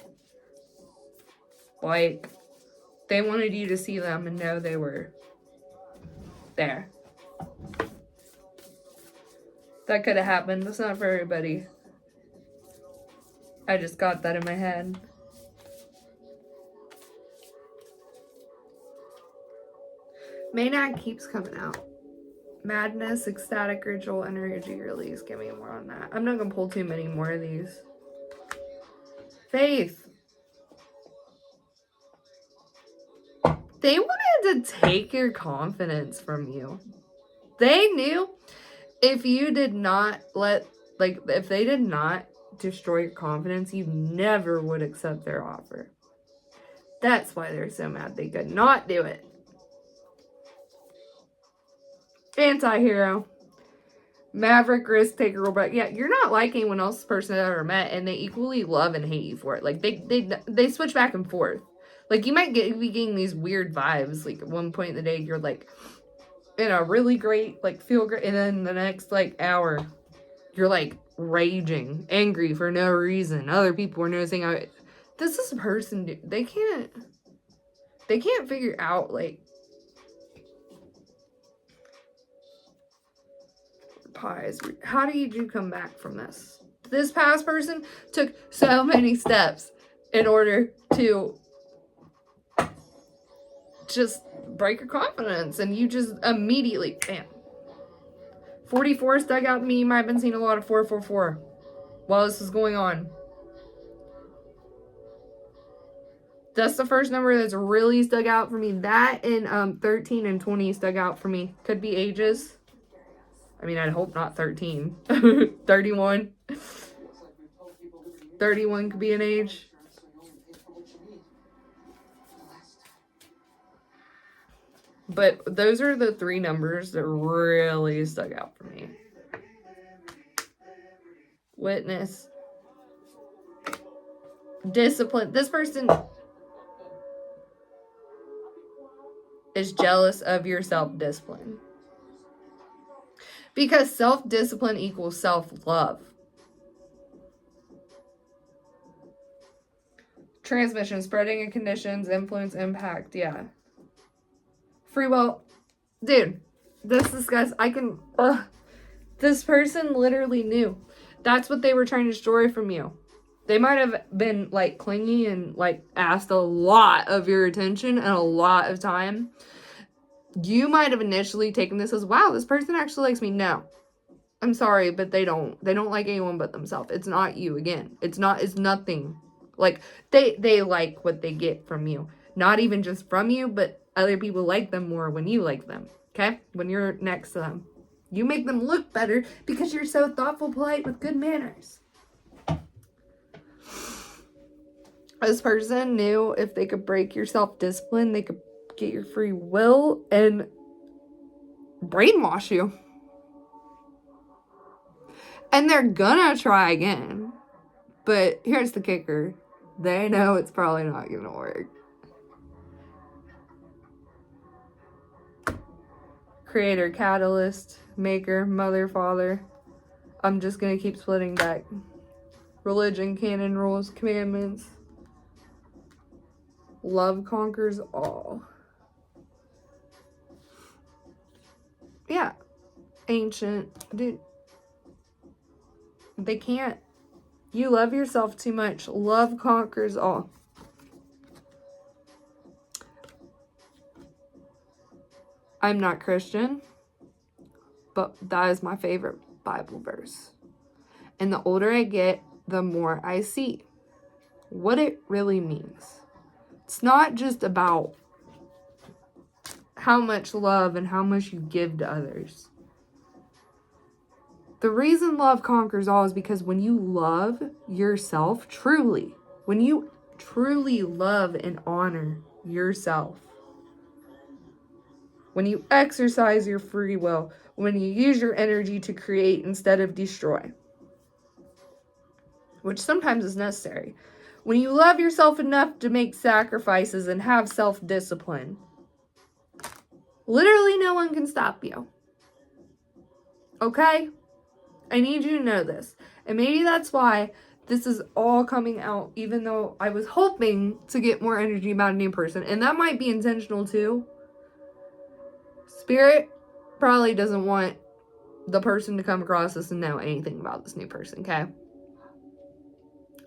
Like, they wanted you to see them and know they were there. That could have happened. That's not for everybody. I just got that in my head. Maynard keeps coming out. Madness, ecstatic ritual, energy release. Give me more on that. I'm not going to pull too many more of these. Faith. They wanted to take your confidence from you. They knew if you did not if they did not destroy your confidence, you never would accept their offer. That's why they're so mad they could not do it. Anti-hero. Maverick, risk taker, but yeah, you're not like anyone else person I've ever met, and they equally love and hate you for it. Like, they switch back and forth. Like, you might be getting these weird vibes. Like, at one point in the day, you're, like, in a really great, like, feel great, and then the next, like, hour, you're, like, raging, angry for no reason. Other people are noticing how this is a person, they can't figure out, like, pies. How did you come back from this? This past person took so many steps in order to just break your confidence, and you just immediately, bam. 44 stuck out to me. You might have been seeing a lot of 444 while this is going on. That's the first number that's really stuck out for me. That and 13 and 20 stuck out for me. Could be ages. I mean, I'd hope not 13. 31. 31 could be an age. But those are the three numbers that really stuck out for me. Witness. Discipline. This person is jealous of your self-discipline. Because self-discipline equals self-love. Transmission, spreading of conditions, influence, impact, yeah. Free will. Dude, this disgust. This person literally knew. That's what they were trying to destroy from you. They might have been, like, clingy and, like, asked a lot of your attention and a lot of time. You might have initially taken this as, wow, this person actually likes me. No. I'm sorry, but they don't. They don't like anyone but themselves. It's not you, again. It's nothing. Like, they like what they get from you. Not even just from you, but other people like them more when you like them. Okay? When you're next to them. You make them look better because you're so thoughtful, polite, with good manners. This person knew if they could break your self-discipline, they could get your free will and brainwash you. And they're gonna try again. But here's the kicker. They know it's probably not gonna work. Creator, catalyst, maker, mother, father. I'm just gonna keep splitting back. Religion, canon, rules, commandments. Love conquers all. Yeah. Ancient. Dude. They can't. You love yourself too much. Love conquers all. I'm not Christian, but that is my favorite Bible verse. And the older I get, the more I see what it really means. It's not just about how much love and how much you give to others. The reason love conquers all is because when you love yourself truly, when you truly love and honor yourself, when you exercise your free will, when you use your energy to create instead of destroy, which sometimes is necessary, when you love yourself enough to make sacrifices and have self-discipline, literally no one can stop you. Okay? I need you to know this. And maybe that's why this is all coming out, even though I was hoping to get more energy about a new person. And that might be intentional too. Spirit probably doesn't want the person to come across this and know anything about this new person, okay?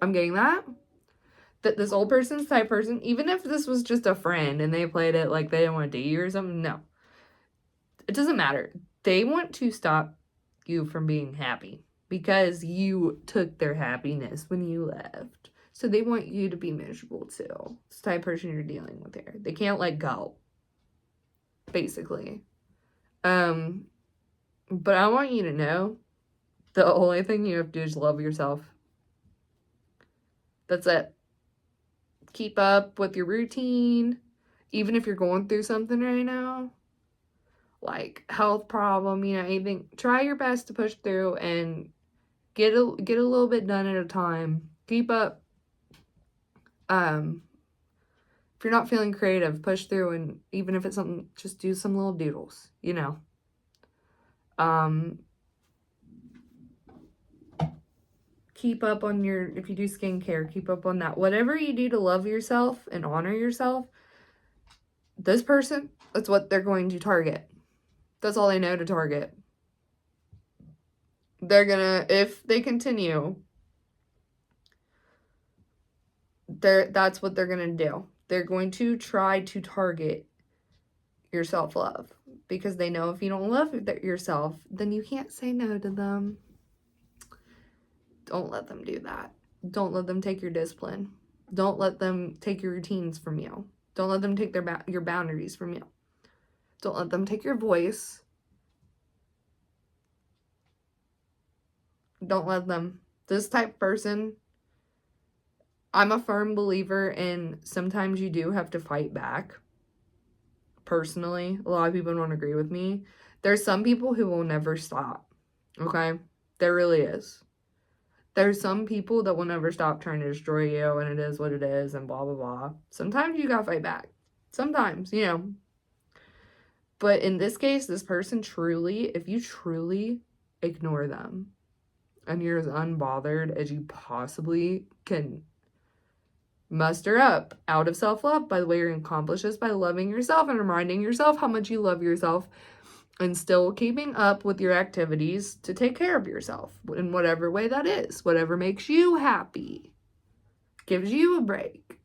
I'm getting that. That this old person's type person, even if this was just a friend and they played it like they didn't want to date you or something, no. It doesn't matter. They want to stop you from being happy because you took their happiness when you left. So they want you to be miserable too. It's the type of person you're dealing with here. They can't let go, basically. But I want you to know the only thing you have to do is love yourself. That's it. Keep up with your routine, even if you're going through something right now, like health problem, anything. Try your best to push through and get a little bit done at a time. Keep up. If you're not feeling creative, push through, and even if it's something, just do some little doodles, Keep up on if you do skincare, keep up on that. Whatever you do to love yourself and honor yourself, this person, that's what they're going to target. That's all they know to target. They're gonna, if they continue, that's what they're gonna do. They're going to try to target your self-love because they know if you don't love yourself, then you can't say no to them. Don't let them do that. Don't let them take your discipline. Don't let them take your routines from you. Don't let them take your boundaries from you. Don't let them take your voice. Don't let them. This type of person, I'm a firm believer in sometimes you do have to fight back. Personally, a lot of people don't agree with me. There's some people who will never stop. Okay? There really is. There's some people that will never stop trying to destroy you, and it is what it is, and blah, blah, blah. Sometimes you gotta fight back. Sometimes, But in this case, this person truly, if you truly ignore them, and you're as unbothered as you possibly can muster up out of self-love, by the way you're accomplish this, by loving yourself and reminding yourself how much you love yourself, and still keeping up with your activities to take care of yourself in whatever way that is, whatever makes you happy, gives you a break,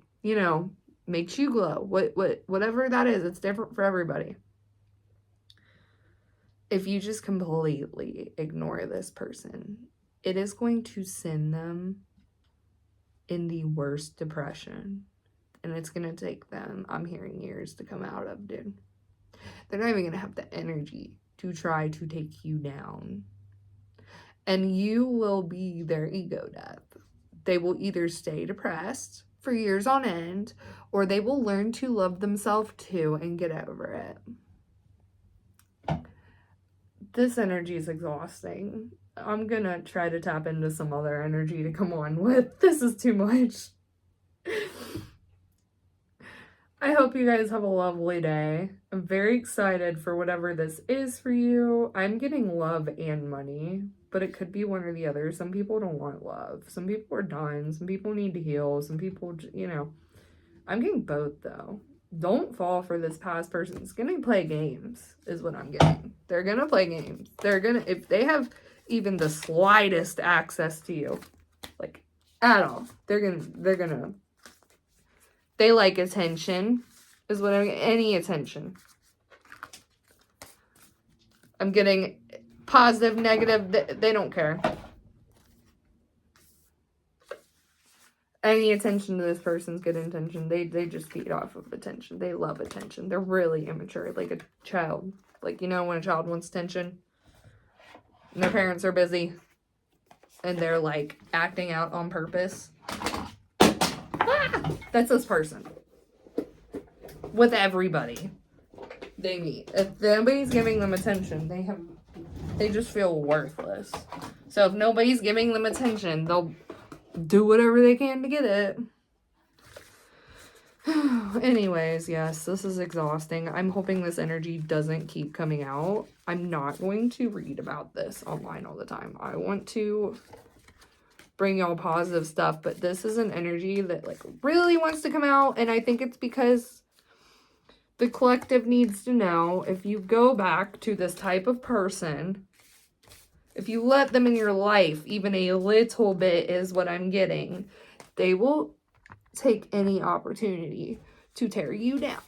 makes you glow, whatever that is. It's different for everybody. If you just completely ignore this person, it is going to send them in the worst depression, and it's going to take them, I'm hearing, years to come out of, dude. They're not even going to have the energy to try to take you down. And you will be their ego death. They will either stay depressed for years on end, or they will learn to love themselves too and get over it. This energy is exhausting. I'm gonna try to tap into some other energy to come on with. This is too much. I hope you guys have a lovely day. I'm very excited for whatever this is for you. I'm getting love and money, but it could be one or the other. Some people don't want love. Some people are done. Some people need to heal. Some people, you know. I'm getting both, though. Don't fall for this past person. It's going to play games, is what I'm getting. They're going to play games. They're going to, if they have even the slightest access to you, like, at all, they're going to, they like attention, is what I'm getting. Any attention. I'm getting positive, negative, they don't care. Any attention to this person's good intention. They just feed off of attention. They love attention. They're really immature, like a child. Like, you know, when a child wants attention and their parents are busy and they're like acting out on purpose. That's this person. With everybody they meet. If nobody's giving them attention, they just feel worthless. So if nobody's giving them attention, they'll do whatever they can to get it. Anyways, yes, this is exhausting. I'm hoping this energy doesn't keep coming out. I'm not going to read about this online all the time. I want to bring y'all positive stuff, but this is an energy that like really wants to come out, and I think it's because the collective needs to know, if you go back to this type of person, if you let them in your life even a little bit, is what I'm getting, they will take any opportunity to tear you down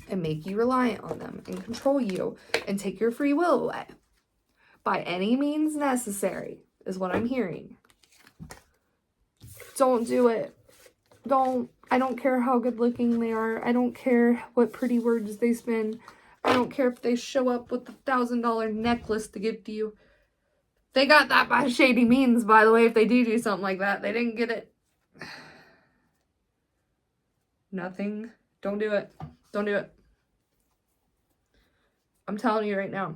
and make you reliant on them and control you and take your free will away by any means necessary, is what I'm hearing. Don't do it. I don't care how good looking they are. I don't care what pretty words they spin. I don't care if they show up with a $1,000 necklace to give to you. They got that by shady means, by the way. If they do something like that, they didn't get it. Nothing. Don't do it. Don't do it. I'm telling you right now.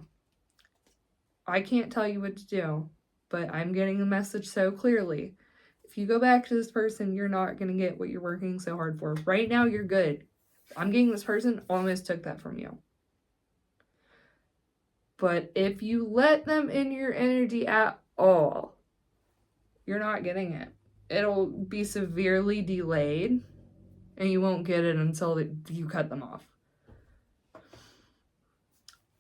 I can't tell you what to do, but I'm getting the message so clearly. If you go back to this person, you're not going to get what you're working so hard for. Right now, you're good. I'm getting this person almost took that from you. But if you let them in your energy at all, you're not getting it. It'll be severely delayed, and you won't get it until you cut them off.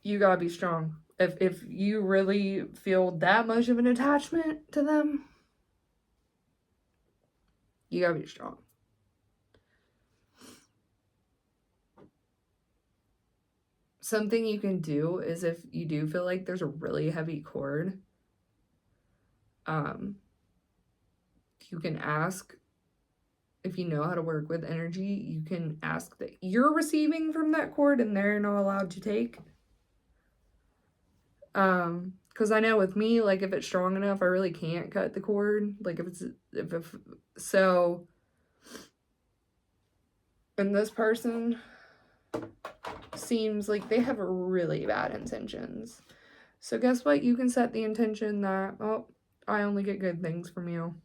You gotta be strong. If you really feel that much of an attachment to them, you gotta be strong. Something you can do is, if you do feel like there's a really heavy cord, you can ask, if you know how to work with energy, you can ask that you're receiving from that cord and they're not allowed to take. Because I know with me, like, if it's strong enough, I really can't cut the cord. Like, so, and this person seems like they have really bad intentions. So guess what? You can set the intention that, oh, I only get good things from you.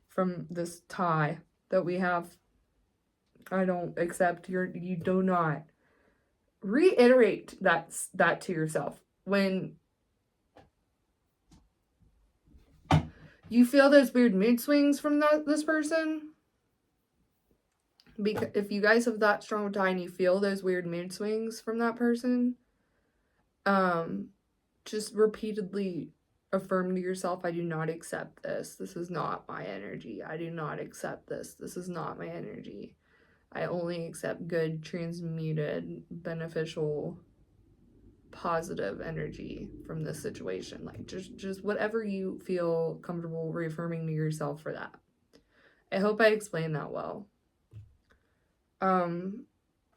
From this tie that we have. I don't accept you do not. Reiterate that to yourself. When you feel those weird mood swings from this person, because if you guys have that strong tie and you feel those weird mood swings from that person, just repeatedly affirm to yourself, I do not accept this. This is not my energy. I do not accept this. This is not my energy. I only accept good, transmuted, beneficial, positive energy from this situation. Like, just whatever you feel comfortable reaffirming to yourself for that. I hope I explained that well.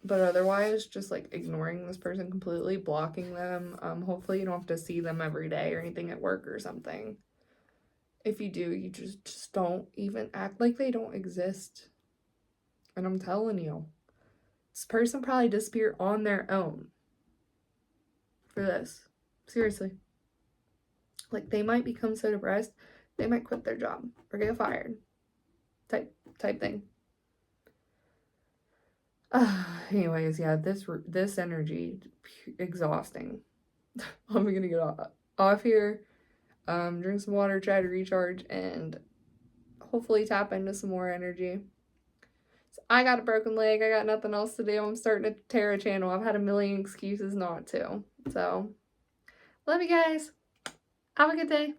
But otherwise, just like ignoring this person completely, blocking them. Hopefully you don't have to see them every day or anything at work or something. If you do, you just don't even act like they don't exist. And I'm telling you, this person probably disappeared on their own for this. Seriously. Like, they might become so depressed, they might quit their job or get fired. Type thing. Anyways, yeah, this energy, exhausting. I'm gonna get off here, drink some water, try to recharge, and hopefully tap into some more energy. So I got a broken leg. I got nothing else to do. I'm starting to tear a channel. I've had a million excuses not to. So, love you guys. Have a good day.